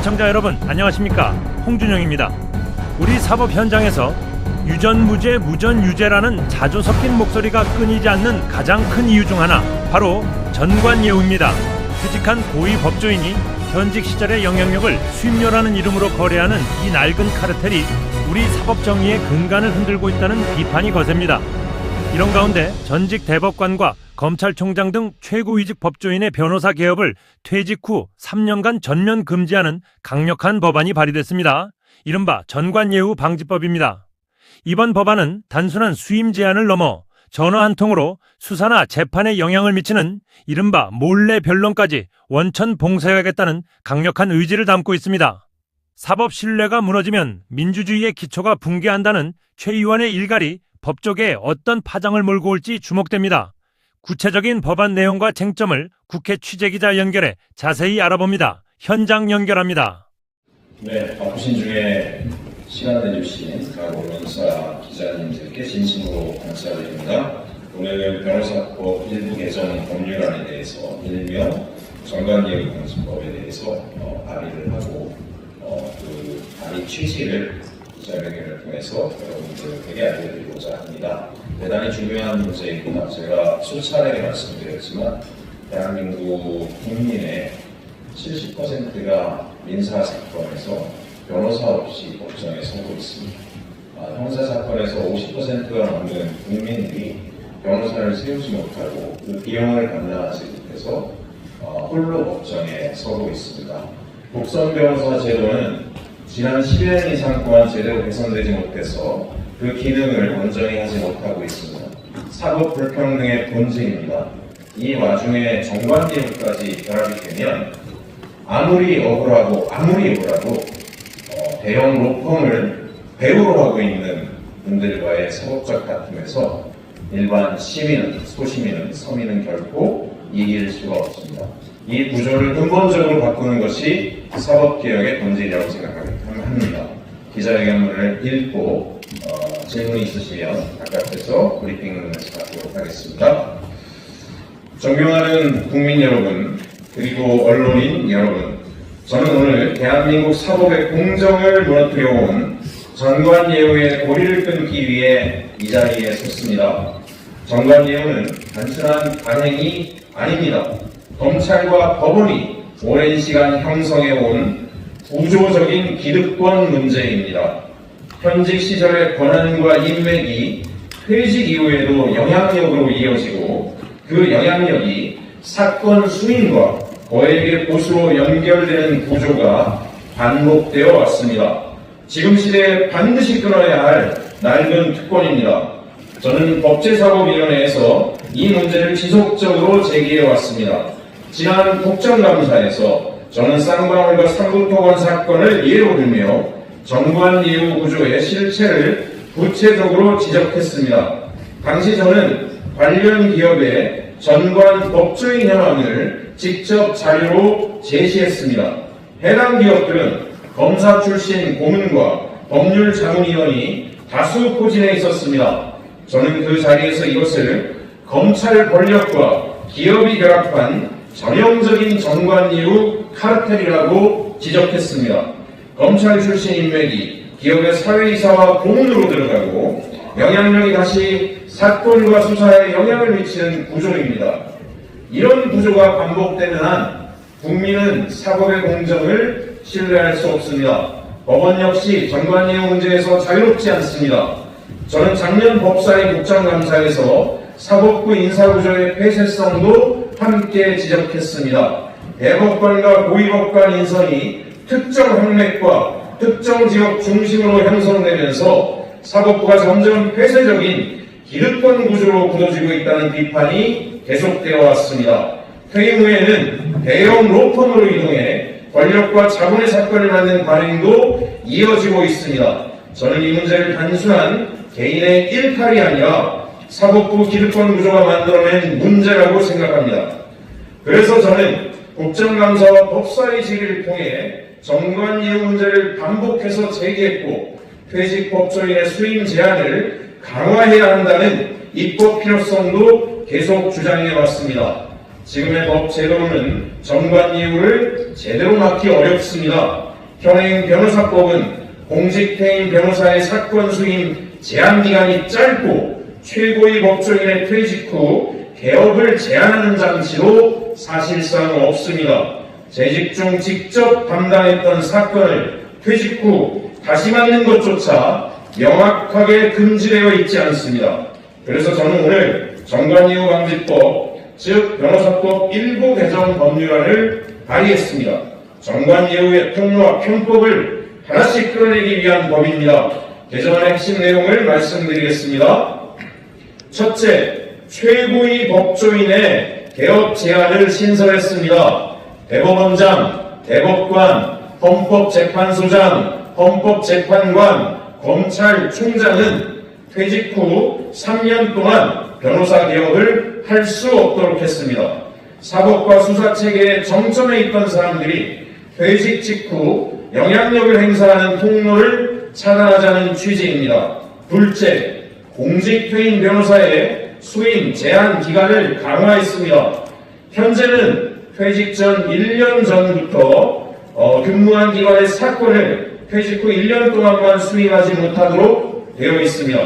시청자 여러분 안녕하십니까, 홍준영입니다. 우리 사법 현장에서 유전무죄 무전유죄라는 자주 섞인 목소리가 끊이지 않는 가장 큰 이유 중 하나, 바로 전관예우입니다. 퇴직한 고위 법조인이 현직 시절의 영향력을 수임료라는 이름으로 거래하는 이 낡은 카르텔이 우리 사법 정의의 근간을 흔들고 있다는 비판이 거셉니다. 이런 가운데 전직 대법관과 검찰총장 등 최고위직 법조인의 변호사 개업을 퇴직 후 3년간 전면 금지하는 강력한 법안이 발의됐습니다. 이른바 전관예우 방지법입니다. 이번 법안은 단순한 수임 제한을 넘어 전화 한 통으로 수사나 재판에 영향을 미치는 이른바 몰래 변론까지 원천 봉쇄하겠다는 강력한 의지를 담고 있습니다. 사법 신뢰가 무너지면 민주주의의 기초가 붕괴한다는 최 의원의 일갈이 법조계에 어떤 파장을 몰고 올지 주목됩니다. 구체적인 법안 내용과 쟁점을 국회 취재기자 연결해 자세히 알아봅니다. 현장 연결합니다. 네, 바쁘신 중에 시간을 내주신 각 언론사 기자님들께 진심으로 감사드립니다. 오늘은 변호사법 일부 개정 법률안에 대해서 일명 전관예우 방지법에 대해서 발의를 하고 그 발의 취지를 기자회견을 통해서 여러분들에게 알려드리고자 합니다. 대단히 중요한 문제입니다. 제가 수차례 말씀드렸지만 대한민국 국민의 70%가 민사사건에서 변호사 없이 법정에 서고 있습니다. 형사사건에서 50%가 넘는 국민들이 변호사를 세우지 못하고 그 비용을 감당하지 못해서 홀로 법정에 서고 있습니다. 국선 변호사 제도는 지난 10년 이상 동안 제대로 개선되지 못해서 그 기능을 온전히 하지 못하고 있습니다. 사법 불평등의 본질입니다. 이 와중에 전관예우까지 결합이 되면 아무리 억울하고 대형 로펌을 배우로 하고 있는 분들과의 사법적 다툼에서 일반 시민은, 소시민은, 서민은 결코 이길 수가 없습니다. 이 구조를 근본적으로 바꾸는 것이 사법개혁의 본질이라고 생각합니다. 기자회견문을 읽고 질문이 있으시면 바깥에서 브리핑을 받도록 하겠습니다. 존경하는 국민 여러분, 그리고 언론인 여러분, 저는 오늘 대한민국 사법의 공정을 무너뜨려 온 전관예우의 고리를 끊기 위해 이 자리에 섰습니다. 전관예우는 단순한 관행이 아닙니다. 검찰과 법원이 오랜 시간 형성해온 구조적인 기득권 문제입니다. 현직 시절의 권한과 인맥이 퇴직 이후에도 영향력으로 이어지고 그 영향력이 사건 수임과 거액의 보수로 연결되는 구조가 반복되어 왔습니다. 지금 시대에 반드시 끊어야 할 낡은 특권입니다. 저는 법제사법위원회에서 이 문제를 지속적으로 제기해 왔습니다. 지난 국정감사에서 저는 쌍방울과 삼부토건 사건을 예로 들며 전관예우 구조의 실체를 구체적으로 지적했습니다. 당시 저는 관련 기업의 전관 법조인 현황을 직접 자료로 제시했습니다. 해당 기업들은 검사 출신 고문과 법률 자문위원이 다수 포진해 있었습니다. 저는 그 자리에서 이것을 검찰 권력과 기업이 결합한 전형적인 전관예우 카르텔이라고 지적했습니다. 검찰 출신 인맥이 기업의 사회이사와 고문으로 들어가고 영향력이 다시 사건과 수사에 영향을 미치는 구조입니다. 이런 구조가 반복되는 한 국민은 사법의 공정을 신뢰할 수 없습니다. 법원 역시 전관예우 문제에서 자유롭지 않습니다. 저는 작년 법사위 국정감사에서 사법부 인사구조의 폐쇄성도 함께 지적했습니다. 대법관과 고위법관 인선이 특정 학맥과 특정 지역 중심으로 형성되면서 사법부가 점점 폐쇄적인 기득권 구조로 굳어지고 있다는 비판이 계속되어 왔습니다. 퇴임 후에는 대형 로펌으로 이동해 권력과 자본의 사건을 만든 관행도 이어지고 있습니다. 저는 이 문제를 단순한 개인의 일탈이 아니라 사법부 기득권 구조가 만들어낸 문제라고 생각합니다. 그래서 저는 국정감사와 법사위 질의를 통해 전관예우 문제를 반복해서 제기했고 퇴직 법조인의 수임 제한을 강화해야 한다는 입법 필요성도 계속 주장해왔습니다. 지금의 법 제도로는 전관예우를 제대로 막기 어렵습니다. 현행 변호사법은 공직퇴임 변호사의 사건 수임 제한기간이 짧고 최고위 법조인의 퇴직 후 개업을 제한하는 장치로 사실상 없습니다. 재직 중 직접 담당했던 사건을 퇴직 후 다시 맡는 것조차 명확하게 금지되어 있지 않습니다. 그래서 저는 오늘 정관예우 방지법, 즉 변호사법 일부 개정 법률안을 발의했습니다. 정관예우의 통로와 편법을 하나씩 끌어내기 위한 법입니다. 개정안의 핵심 내용을 말씀드리겠습니다. 첫째, 최고위 법조인의 개업 제한을 신설했습니다. 대법원장, 대법관, 헌법재판소장, 헌법재판관, 검찰총장은 퇴직 후 3년 동안 변호사 개업을 할 수 없도록 했습니다. 사법과 수사체계에 정점에 있던 사람들이 퇴직 직후 영향력을 행사하는 통로를 차단하자는 취지입니다. 둘째, 공직퇴임 변호사의 수임 제한 기간을 강화했습니다. 현재는 퇴직 전 1년 전부터 근무한 기관의 사건을 퇴직 후 1년 동안만 수임하지 못하도록 되어 있습니다.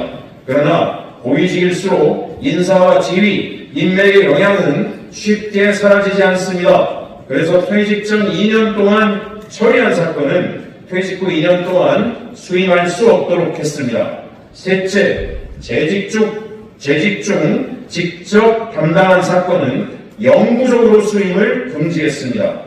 그러나 고위직일수록 인사와 지위, 인맥의 영향은 쉽게 사라지지 않습니다. 그래서 퇴직 전 2년 동안 처리한 사건은 퇴직 후 2년 동안 수임할 수 없도록 했습니다. 셋째, 재직 중 직접 담당한 사건은 영구적으로 수임을 금지했습니다.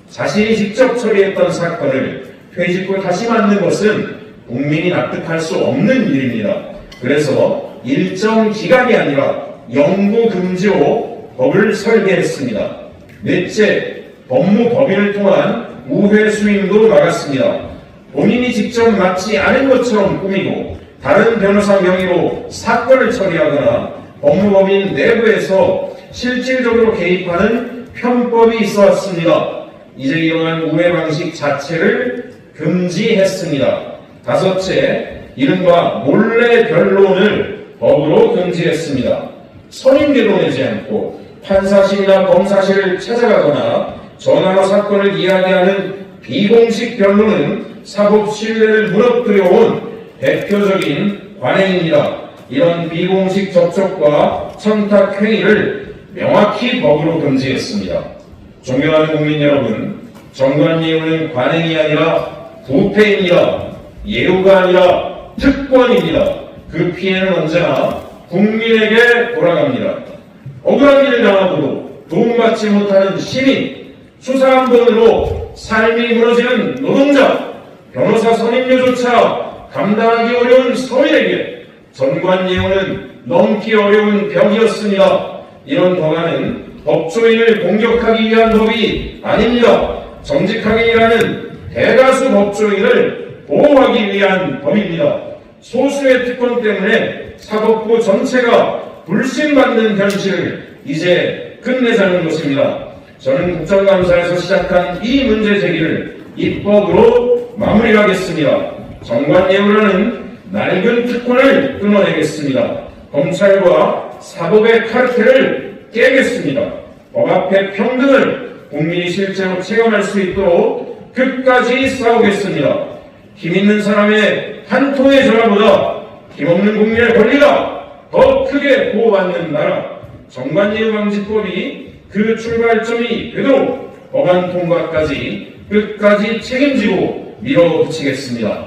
자신이 직접 처리했던 사건을 퇴직 후 다시 맡는 것은 국민이 납득할 수 없는 일입니다. 그래서 일정 기간이 아니라 영구 금지로 법을 설계했습니다. 넷째, 법무법인을 통한 우회 수임도 막았습니다. 본인이 직접 맡지 않은 것처럼 꾸미고 다른 변호사 명의로 사건을 처리하거나 법무법인 내부에서 실질적으로 개입하는 편법이 있어 왔습니다. 이제 이러한 우회 방식 자체를 금지했습니다. 다섯째, 이른바 몰래 변론을 법으로 금지했습니다. 선임계도 내지 않고 판사실이나 검사실을 찾아가거나 전화로 사건을 이야기하는 비공식 변론은 사법 신뢰를 무너뜨려온 대표적인 관행입니다. 이런 비공식 접촉과 청탁 행위를 명확히 법으로 금지했습니다. 존경하는 국민 여러분, 정관예우는 관행이 아니라 부패입니다. 예우가 아니라 특권입니다. 그 피해는 언제나 국민에게 돌아갑니다. 억울한 일을 당하고도 도움받지 못하는 시민, 수사 한 번으로 삶이 무너지는 노동자, 변호사 선임료조차 감당하기 어려운 서민에게 정관예우는 넘기 어려운 벽이었습니다. 이런 법안은 법조인을 공격하기 위한 법이 아닙니다. 정직하게 일하는 대다수 법조인을 보호하기 위한 법입니다. 소수의 특권 때문에 사법부 전체가 불신받는 현실을 이제 끝내자는 것입니다. 저는 국정감사에서 시작한 이 문제 제기를 입법으로 마무리하겠습니다. 정관예우라는 낡은 특권을 끊어내겠습니다. 검찰과 사법의 카르텔을 깨겠습니다. 법 앞에 평등을 국민이 실제로 체감할 수 있도록 끝까지 싸우겠습니다. 힘 있는 사람의 한 통의 전화보다 힘없는 국민의 권리가 더 크게 보호받는 나라, 정관예우 방지법이 그 출발점이 되도록 법안 통과까지 끝까지 책임지고 밀어붙이겠습니다.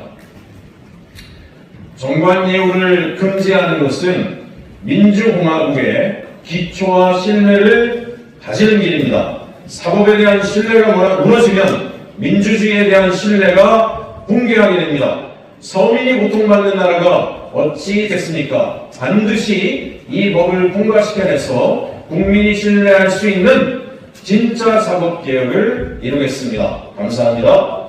정관예우를 금지하는 것은 민주공화국의 기초와 신뢰를 다지는 길입니다. 사법에 대한 신뢰가 무너지면 민주주의에 대한 신뢰가 붕괴하게 됩니다. 서민이 고통받는 나라가 어찌 됐습니까? 반드시 이 법을 통과시켜내서 국민이 신뢰할 수 있는 진짜 사법개혁을 이루겠습니다. 감사합니다.